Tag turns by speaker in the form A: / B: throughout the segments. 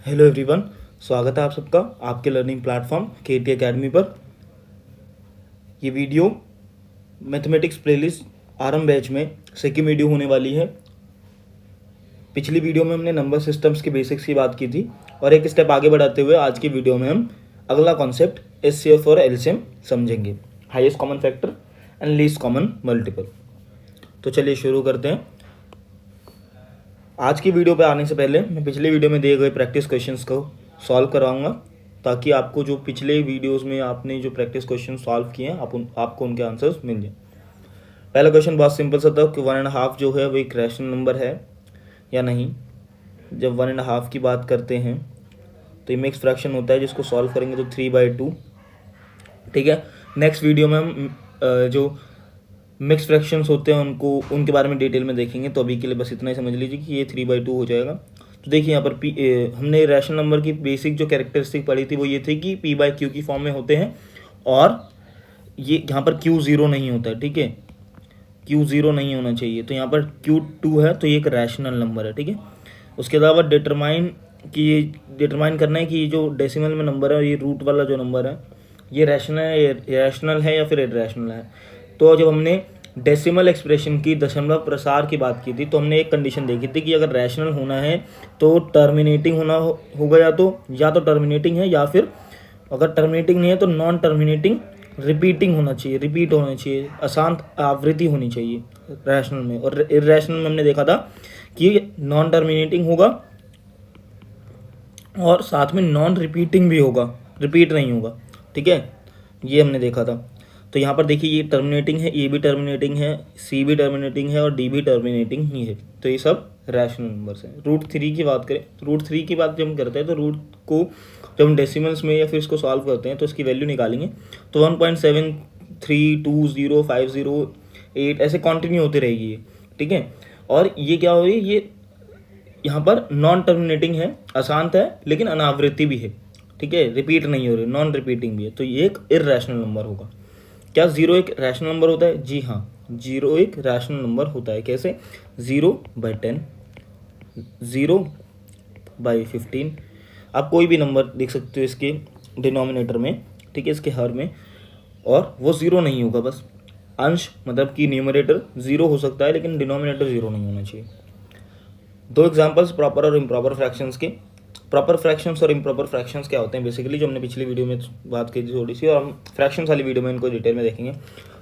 A: Hello everyone, स्वागत है आप सबका आपके लर्निंग प्लेटफॉर्म केटी एकेडमी पर। ये वीडियो मैथमेटिक्स प्लेलिस्ट आरंभ बैच में सेकंड वीडियो होने वाली है। पिछली वीडियो में हमने नंबर सिस्टम्स के बेसिक्स की बात की थी और एक स्टेप आगे बढ़ाते हुए आज की वीडियो में हम अगला कॉन्सेप्ट एचसीएफ और एलसीएम समझेंगे, highest common factor and least common multiple. तो चलिए शुरू करते हैं। आज की वीडियो पे आने से पहले मैं पिछले वीडियो में दिए गए प्रैक्टिस क्वेश्चंस को सॉल्व करवाऊंगा ताकि आपको जो पिछले वीडियोस में आपने जो प्रैक्टिस क्वेश्चन सॉल्व किए हैं आपको उनके आंसर्स मिल जाए। पहला क्वेश्चन बहुत सिंपल सा था कि 1.5 जो है वो एक रैशनल नंबर है या नहीं। जब 1.5 की बात करते हैं तो ये मिक्स फ्रैक्शन होता है, जिसको सॉल्व करेंगे तो 3/2। ठीक है, नेक्स्ट वीडियो में हम जो मिक्स फ्रैक्शंस होते हैं उनके बारे में डिटेल में देखेंगे। तो अभी के लिए बस इतना ही समझ लीजिए कि ये 3/2 हो जाएगा। तो देखिए यहाँ पर हमने रैशनल नंबर की बेसिक जो कैरेक्टरिस्टिक पढ़ी थी वो ये थी कि p/q की फॉर्म में होते हैं और ये यहाँ पर q 0 नहीं होता है। ठीक है, q 0 नहीं होना चाहिए। तो यहाँ पर q 2 है तो ये एक रैशनल नंबर है। ठीक है, उसके अलावा डिटरमाइन करना है कि ये जो डेसिमल में नंबर है, ये रूट वाला जो नंबर है, ये रैशनल है या फिर इरैशनल है। तो जब हमने डेसिमल एक्सप्रेशन की दशमलव प्रसार की बात की थी तो हमने एक कंडीशन देखी थी कि अगर रैशनल होना है तो टर्मिनेटिंग होगा या तो टर्मिनेटिंग है, या फिर अगर टर्मिनेटिंग नहीं है तो नॉन टर्मिनेटिंग रिपीट होना चाहिए, अशांत आवृत्ति होनी चाहिए रैशनल में। और इरैशनल में हमने देखा था कि नॉन टर्मिनेटिंग होगा और साथ में नॉन रिपीटिंग भी होगा, रिपीट नहीं होगा। ठीक है, ये हमने देखा था। तो यहाँ पर देखिए ये टर्मिनेटिंग है, ए भी टर्मिनेटिंग है, सी भी टर्मिनेटिंग है और डी भी टर्मिनेटिंग ही है। तो ये सब रैशनल नंबर्स हैं। √3 की बात करें, √3 की बात जब हम करते हैं तो रूट को जब हम डेसिमल्स में या फिर इसको सॉल्व करते हैं तो इसकी वैल्यू निकालेंगे तो 1.73205008 ऐसे कंटिन्यू होती रहेगी। ठीक है, और ये क्या हो रही है, ये यहाँ पर नॉन टर्मिनेटिंग है, अशांत है, लेकिन अनावृत्ति भी है। ठीक है, रिपीट नहीं हो रही, नॉन रिपीटिंग भी है। तो ये एक इरैशनल नंबर होगा। क्या 0 एक रैशनल नंबर होता है? जी हाँ, 0 एक रैशनल नंबर होता है। कैसे? 0/10, 0/15। आप कोई भी नंबर देख सकते हो इसके डिनोमिनेटर में, ठीक है, इसके हर में, और वो 0 नहीं होगा। बस अंश मतलब कि न्यूमरेटर 0 हो सकता है लेकिन डिनोमिनेटर 0 नहीं होना चाहिए। दो एग्जांपल्स प्रॉपर और इम्प्रॉपर फ्रैक्शंस के। प्रॉपर फ्रैक्शंस और इम्प्रॉपर फ्रैक्शंस क्या होते हैं बेसिकली, जो हमने पिछली वीडियो में बात की थी थोड़ी सी, और हम फ्रैक्शंस वाली वीडियो में इनको डिटेल में देखेंगे।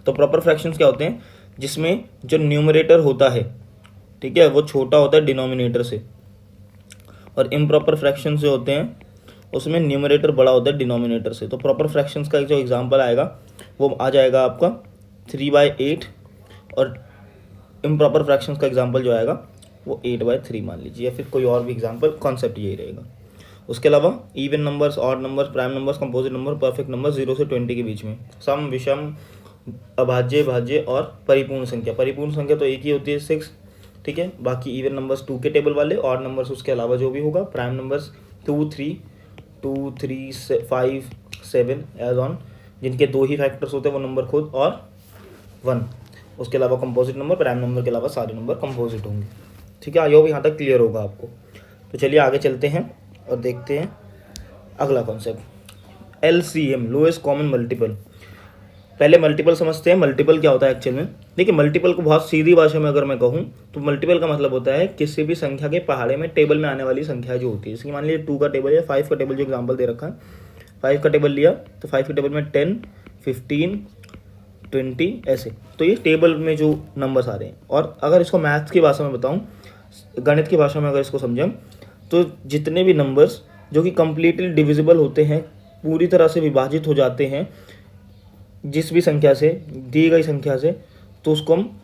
A: तो प्रॉपर फ्रैक्शंस क्या होते हैं? जिसमें जो न्यूमरेटर होता है, ठीक है, वो छोटा होता है डिनोमिनेटर से, और इम्प्रॉपर फ्रैक्शंस जो होते हैं उसमें न्यूमरेटर बड़ा होता है डिनोमिनेटर से। तो प्रॉपर फ्रैक्शंस का जो एग्जाम्पल आएगा वो आ जाएगा आपका 3/8, और इम्प्रॉपर फ्रैक्शंस का एग्जाम्पल जो आएगा वो 8/3 मान लीजिए, या फिर कोई और भी एग्जाम्पल, कॉन्सेप्ट यही रहेगा। उसके अलावा even numbers, odd numbers, prime numbers, composite number, perfect number 0 से 20 के बीच में, सम, विषम, अभाज्य, भाज्य और परिपूर्ण संख्या। परिपूर्ण संख्या तो एक ही होती है 6। ठीक है, बाकी इवन नंबर्स 2 के टेबल वाले, ऑड नंबर्स उसके अलावा जो भी होगा, प्राइम नंबर्स 2, 3, 5, 7 एज ऑन, जिनके 2 ही फैक्टर्स होते हैं वो नंबर खुद, और 1। उसके अलावा कंपोजिट नंबर, प्राइम नंबर के अलावा सारे नंबर कंपोजिट होंगे। ठीक है, आई होप यहाँ तक क्लियर होगा आपको। तो चलिए आगे चलते हैं और देखते हैं अगला concept, LCM, lowest common multiple. पहले मल्टीपल समझते हैं। मल्टीपल क्या होता है एक्चुअल में? देखिए, मल्टीपल को बहुत सीधी भाषा में अगर मैं कहूँ तो मल्टीपल का मतलब होता है किसी भी संख्या के पहाड़े में टेबल में आने वाली संख्या जो होती है। जैसे मान लीजिए 2 का टेबल या 5 का टेबल, जो एग्जाम्पल दे रखा है, 5 का टेबल लिया तो 5 के टेबल में 10, 15, 20 ऐसे। तो ये टेबल में जो नंबर्स आ रहे हैं। और अगर इसको मैथ्स की भाषा में बताऊँ, गणित की भाषा में अगर इसको समझें, तो जितने भी नंबर्स जो कि कम्प्लीटली डिविजिबल होते हैं, पूरी तरह से विभाजित हो जाते हैं जिस भी संख्या से, दी गई संख्या से, तो उसको हम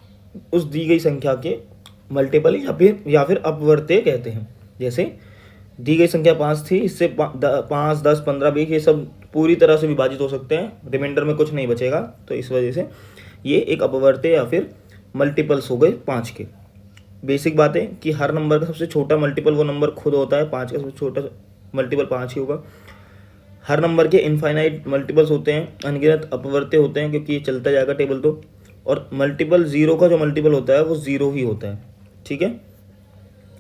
A: उस दी गई संख्या के मल्टीपल या फिर अपवर्त्य कहते हैं। जैसे दी गई संख्या 5 थी, इससे 5, 10, 15, 20 ये सब पूरी तरह से विभाजित हो सकते हैं, रिमाइंडर में कुछ नहीं बचेगा। तो इस वजह से ये एक अपवर्त्य या फिर मल्टीपल्स हो गए 5 के। बेसिक बात है कि हर नंबर का सबसे छोटा मल्टीपल वो नंबर खुद होता है। 5 का सबसे छोटा मल्टीपल 5 ही होगा। हर नंबर के इनफाइनाइट मल्टीपल्स होते हैं, अनगिनत अपवर्त्य होते हैं, क्योंकि ये चलता जाएगा टेबल तो। और मल्टीपल 0 का जो मल्टीपल होता है वो 0 ही होता है। ठीक है,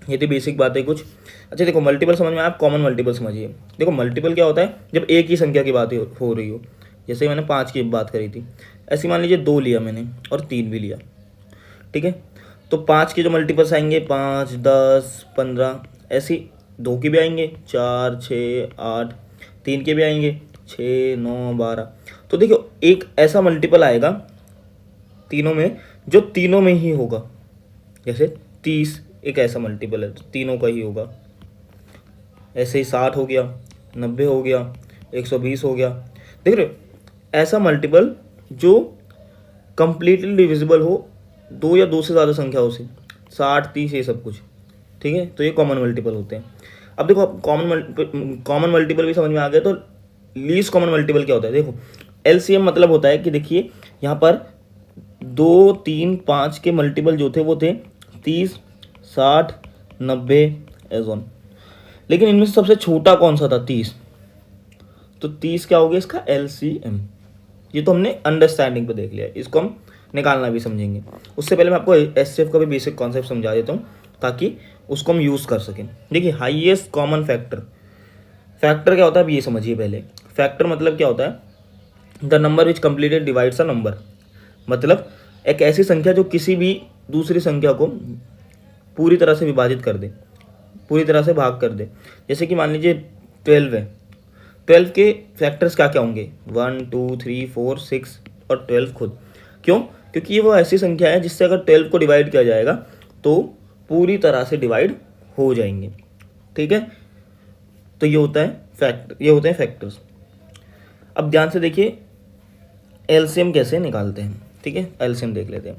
A: ये थी बेसिक बातें कुछ। अच्छा देखो, मल्टीपल समझ में आया, कॉमन मल्टीपल समझिए। देखो मल्टीपल क्या होता है, जब एक ही संख्या की बात हो रही हो, जैसे मैंने 5 की बात करी थी, ऐसे मान लीजिए 2 लिया मैंने और 3 भी लिया, ठीक है। तो 5 के जो मल्टीपल्स आएंगे 5, 10, 15, ऐसे 2 के भी आएंगे 4, 6, 8, 3 के भी आएंगे 6, 9, 12। तो देखो एक ऐसा मल्टीपल आएगा तीनों में जो तीनों में ही होगा, जैसे 30 एक ऐसा मल्टीपल है तो तीनों का ही होगा। ऐसे ही 60 हो गया, 90 हो गया, 120 हो गया। देख रहे हो, ऐसा मल्टीपल जो कंप्लीटली डिविजिबल हो, 2 या 2 से ज़्यादा संख्या हो से, 60, 30 ये सब कुछ, ठीक है। तो ये कॉमन मल्टीपल होते हैं। अब देखो कॉमन मल्टीपल भी समझ में आ गया, तो लीस्ट कॉमन मल्टीपल क्या होता है। देखो एलसीएम मतलब होता है कि देखिए यहाँ पर 2, 3, 5 के मल्टीपल जो थे वो थे 30, 60, 90 एज़ ऑन। लेकिन इनमें से सबसे छोटा कौन सा था, 30। तो 30 क्या हो गया इसका एलसीएम। ये तो हमने अंडरस्टैंडिंग पे देख लिया, इसको हम निकालना भी समझेंगे। उससे पहले मैं आपको एचसीएफ का भी बेसिक कॉन्सेप्ट समझा देता हूँ ताकि उसको हम यूज़ कर सकें। देखिए हाईएस्ट कॉमन फैक्टर, फैक्टर क्या होता है अब ये समझिए पहले। फैक्टर मतलब क्या होता है, the number which completed divides a number, मतलब एक ऐसी संख्या जो किसी भी दूसरी संख्या को पूरी तरह से विभाजित कर दे, पूरी तरह से भाग कर दे। जैसे कि मान लीजिए 12 है, 12 के फैक्टर्स क्या क्या होंगे, 1, 2, 3, 4, 6 और 12 खुद। क्यों? क्योंकि ये वो ऐसी संख्या है जिससे अगर 12 को डिवाइड किया जाएगा तो पूरी तरह से डिवाइड हो जाएंगे, ठीक है। तो ये होता है ये होते हैं फैक्टर्स। अब ध्यान से देखिए एलसीएम कैसे निकालते हैं, ठीक है। एलसीएम देख लेते हैं।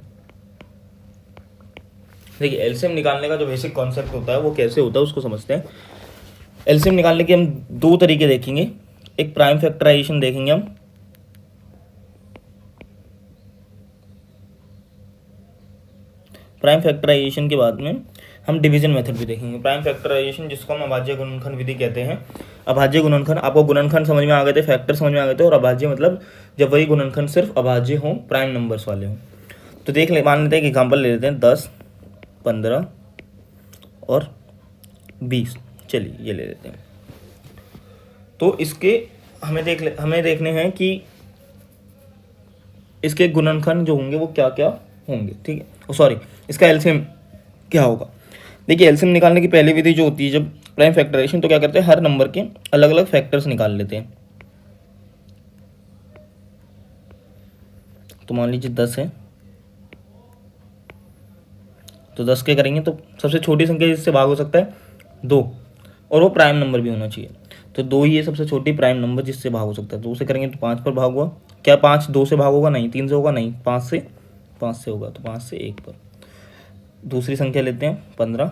A: देखिए एलसीएम निकालने का जो बेसिक कॉन्सेप्ट होता है वो कैसे होता है उसको समझते हैं। एलसीएम निकालने के हम 2 तरीके देखेंगे, एक प्राइम फैक्टराइजेशन देखेंगे हम, प्राइम फैक्टराइजेशन के बाद में हम डिवीजन मेथड भी देखेंगे। प्राइम फैक्टराइजेशन जिसको हम अभाज्य गुणनखंड विधि कहते हैं। अभाज्य गुणनखंड, आपको गुणनखंड समझ में आ गए थे, फैक्टर समझ में आ गए थे, और अभाज्य मतलब जब वही गुणनखंड सिर्फ अभाज्य हो, प्राइम नंबर्स वाले हों। तो देख ले, मान लेते हैं एक एग्जाम्पल ले लेते हैं, 10, 15 और 20, चलिए ये ले लेते हैं। तो इसके हमें देखने हैं कि इसके गुणनखंड जो होंगे वो क्या क्या होंगे, ठीक है। सॉरी, इसका एलसीएम क्या होगा। देखिए एलसीएम निकालने की पहली विधि जो होती है जब प्राइम फैक्टराइजेशन, तो क्या करते हैं, हर नंबर के अलग अलग फैक्टर्स निकाल लेते हैं। तो मान लीजिए 10 है, तो 10 के करेंगे तो सबसे छोटी संख्या जिससे भाग हो सकता है 2, और वो प्राइम नंबर भी होना चाहिए। तो 2 ही है सबसे छोटी प्राइम नंबर जिससे भाग हो सकता है। 2 से करेंगे तो 5 पर भाग हुआ, क्या 5 2 से भाग होगा, नहीं। 3 से होगा, नहीं। 5 से होगा, तो 5 से 1 पर। दूसरी संख्या लेते हैं 15,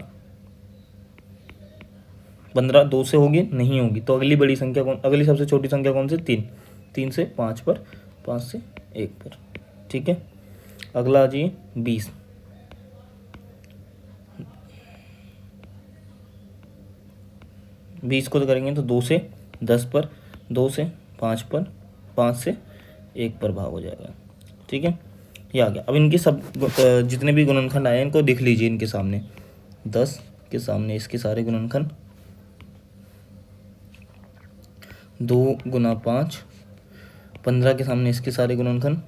A: 15 2 से होगी, नहीं होगी। तो अगली बड़ी संख्या अगली सबसे छोटी संख्या कौन सी, 3, 3 से 5 पर, 5 से 1 पर, ठीक है। अगला आ जाइए 20, 20 को तो करेंगे तो 2 से 10 पर, 2 से 5 पर, 5 से 1 पर भाग हो जाएगा, ठीक है। ये आ गया। अब इनके सब जितने भी गुणनखंड आए हैं इनको देख लीजिए इनके सामने। 10 के सामने इसके सारे गुणनखंड, 2 गुना 5, 15 के सामने इसके सारे गुणनखंड,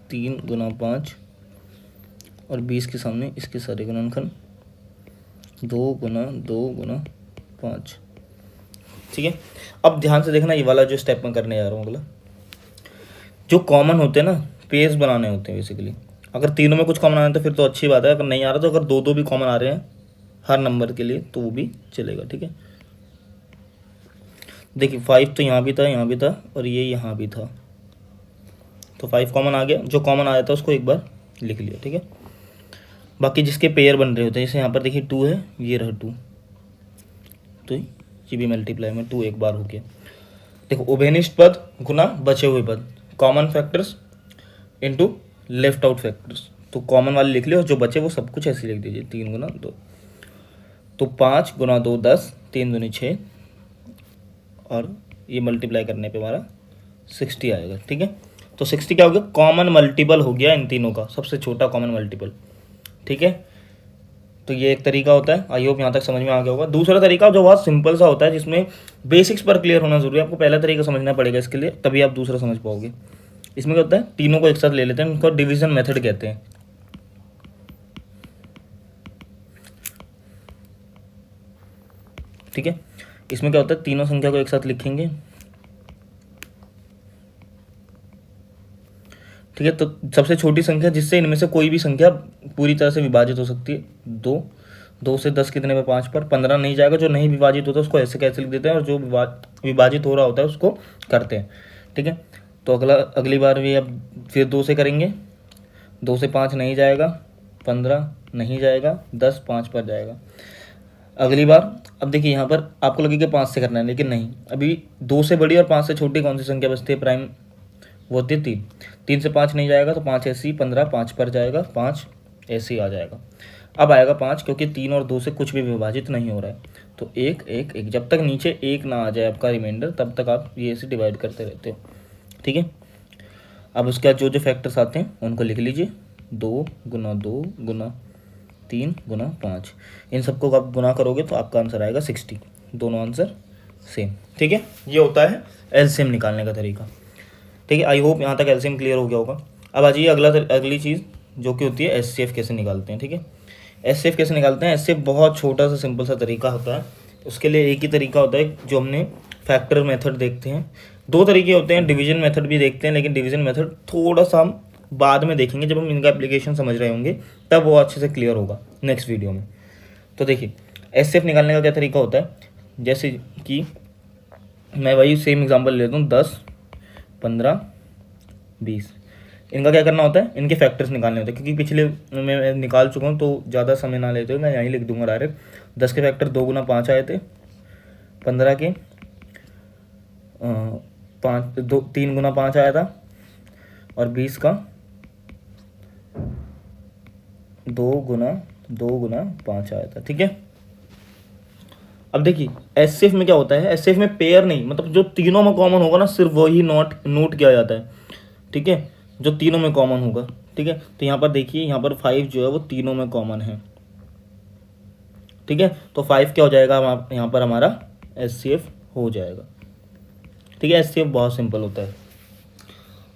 A: 3 गुना 5, और 20 के सामने इसके सारे गुणनखंड, 2 गुना 5, ठीक है। अब ध्यान से देखना, ये वाला जो स्टेप मैं करने जा रहा हूँ अगला, जो कॉमन होते हैं ना, पेयर्स बनाने होते हैं बेसिकली। अगर तीनों में कुछ कॉमन आ रहा है तो फिर तो अच्छी बात है, अगर नहीं आ रहा तो अगर 2 भी कॉमन आ रहे हैं हर नंबर के लिए तो वो भी चलेगा, ठीक है। देखिए 5 तो यहाँ भी था, यहाँ भी था, और ये यहाँ भी था, तो 5 कॉमन आ गया। जो कॉमन आ जाता है उसको एक बार लिख लिया, ठीक है। बाकी जिसके पेयर बन रहे होते हैं, जैसे यहाँ पर देखिए 2 है, ये रहा 2, तो ये भी मल्टीप्लाई में 2 एक बार हो गया। देखो उभयनिष्ठ पद गुना बचे हुए पद, common factors into left out factors. तो कॉमन वाले लिख लियो, जो बचे वो सब कुछ ऐसे लिख दीजिए, 3 गुना 2, तो 5 गुना 2 10, 3 दूनी 6, और ये मल्टीप्लाई करने पे हमारा 60 आएगा, ठीक है। तो 60 क्या हो गया, कॉमन मल्टीपल हो गया इन तीनों का, सबसे छोटा कॉमन मल्टीपल। ठीक है, तो ये एक तरीका होता है। आई होप यहाँ तक समझ में आ गया होगा। दूसरा तरीका जो बहुत सिंपल सा होता है, जिसमें बेसिक्स पर क्लियर होना जरूरी है, आपको पहला तरीका समझना पड़ेगा इसके लिए, तभी आप दूसरा समझ पाओगे। इसमें क्या होता है, तीनों को एक साथ ले लेते हैं, उनको डिवीजन मेथड कहते हैं। ठीक है, इसमें क्या होता है, तीनों संख्या को एक साथ लिखेंगे। ठीक है, तो सबसे छोटी संख्या जिससे इनमें से कोई भी संख्या पूरी तरह से विभाजित हो सकती है, 2। 2 से 10 कितने में 5 पर 15 नहीं जाएगा। जो नहीं विभाजित होता है उसको ऐसे कैसे लिख देते हैं, और जो विभाजित हो रहा होता है उसको करते हैं। ठीक है, तो अगली बार भी अब फिर 2 से करेंगे। 2 से 5 नहीं जाएगा, 15 नहीं जाएगा, 10 5 पर जाएगा। अगली बार अब देखिए यहाँ पर आपको लगेगा 5 से करना है, लेकिन नहीं, अभी 2 से बड़ी और 5 से छोटी कौन सी संख्या बचती है प्राइम, वो होती है 3। 3 से 5 नहीं जाएगा, तो 5 ऐसी, 15 5 पर जाएगा, 5 ऐसे ही आ जाएगा। अब आएगा 5, क्योंकि 3 और 2 से कुछ भी विभाजित नहीं हो रहा है, तो 1 1 1, जब तक नीचे 1 ना आ जाए आपका रिमाइंडर, तब तक आप ये ऐसे डिवाइड करते रहते हो। ठीक है, अब उसके बाद जो जो फैक्टर्स आते हैं उनको लिख लीजिए। 2 गुना 2 गुना 3 गुना 5, इन सबको आप गुना करोगे तो आपका आंसर आएगा 60। दोनों आंसर सेम। ठीक है, ये होता है एलसीएम निकालने का तरीका। ठीक है, आई होप यहाँ तक एलसीएम क्लियर हो गया होगा। अब आ जाइए अगली चीज़ जो कि होती है एचसीएफ कैसे निकालते हैं। ठीक है, एचसीएफ कैसे निकालते हैं, एचसीएफ बहुत छोटा सा सिंपल सा तरीका होता है। उसके लिए एक ही तरीका होता है जो हमने फैक्टर मेथड देखते हैं। 2 तरीके होते हैं, डिवीजन मेथड भी देखते हैं, लेकिन डिवीजन मेथड थोड़ा सा हम बाद में देखेंगे, जब हम इनका एप्लीकेशन समझ रहे होंगे तब वो अच्छे से क्लियर होगा नेक्स्ट वीडियो में। तो देखिए एचसीएफ निकालने का क्या तरीका होता है, जैसे कि मैं वही सेम एग्जांपल लेता हूँ, 10 15 20। इनका क्या करना होता है, इनके फैक्टर्स निकालने होते हैं। क्योंकि पिछले मैं निकाल चुका हूँ तो ज़्यादा समय ना लेते हुए मैं यहीं लिख दूंगा डायरेक्ट। 10 के फैक्टर 2 गुना 5 आए थे, 15 के 3 गुना 5 आया था, और 20 का 2 गुना 5 आया था। ठीक है, अब देखिए एचसीएफ में क्या होता है, एचसीएफ में पेयर नहीं, मतलब जो तीनों में कॉमन होगा ना सिर्फ वही नोट किया जाता है। ठीक है, जो तीनों में कॉमन होगा। ठीक है, तो यहाँ पर देखिए, यहाँ पर 5 जो है वो तीनों में कॉमन है। ठीक है, तो 5 क्या हो जाएगा, यहाँ पर हमारा एचसीएफ हो जाएगा। ठीक है, एचसीएफ बहुत सिंपल होता है।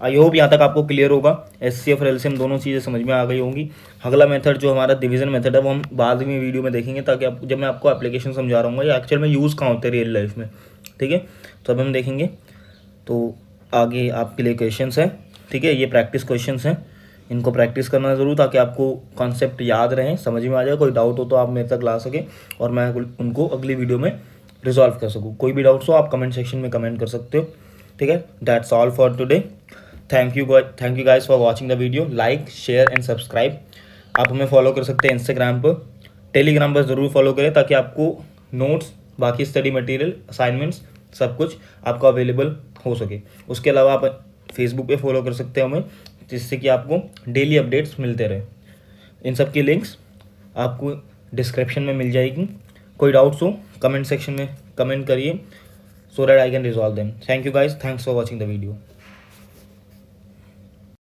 A: आई होप यहाँ तक आपको क्लियर होगा। एचसीएफ और एलसीएम दोनों चीज़ें समझ में आ गई होंगी। अगला मेथड जो हमारा डिवीजन मेथड है वो हम बाद में वीडियो में देखेंगे, ताकि आप जब मैं आपको एप्लीकेशन समझा रहा हूँ या एक्चुअल में यूज़ कहाँ होते हैं रियल लाइफ में। ठीक है, तो अब हम देखेंगे। तो आगे आपके लिए क्वेश्चंस हैं। ठीक है, ये प्रैक्टिस क्वेश्चंस हैं, इनको प्रैक्टिस करना ज़रूर, ताकि आपको कॉन्सेप्ट याद रहें, समझ में आ जाए। कोई डाउट हो तो आप मेरे तक ला सकें और मैं उनको अगली वीडियो में रिजॉल्व कर सकूँ। कोई भी डाउट्स हो आप कमेंट सेक्शन में कमेंट कर सकते हो। ठीक है, that's all for today. Thank you guys for watching the video. Like share and subscribe. आप हमें फॉलो कर सकते हैं इंस्टाग्राम पर, टेलीग्राम पर ज़रूर फॉलो करें, ताकि आपको नोट्स, बाकी स्टडी मटेरियल, असाइनमेंट्स सब कुछ आपको अवेलेबल हो सके। उसके अलावा आप फेसबुक पे फॉलो कर सकते हैं हमें, जिससे कि आपको डेली अपडेट्स मिलते रहे। इन सब की लिंक्स आपको डिस्क्रिप्शन में मिल जाएगी। कोई डाउट्स हो कमेंट सेक्शन में कमेंट करिए, so that I can resolve them. Thank you guys, thanks for watching the video.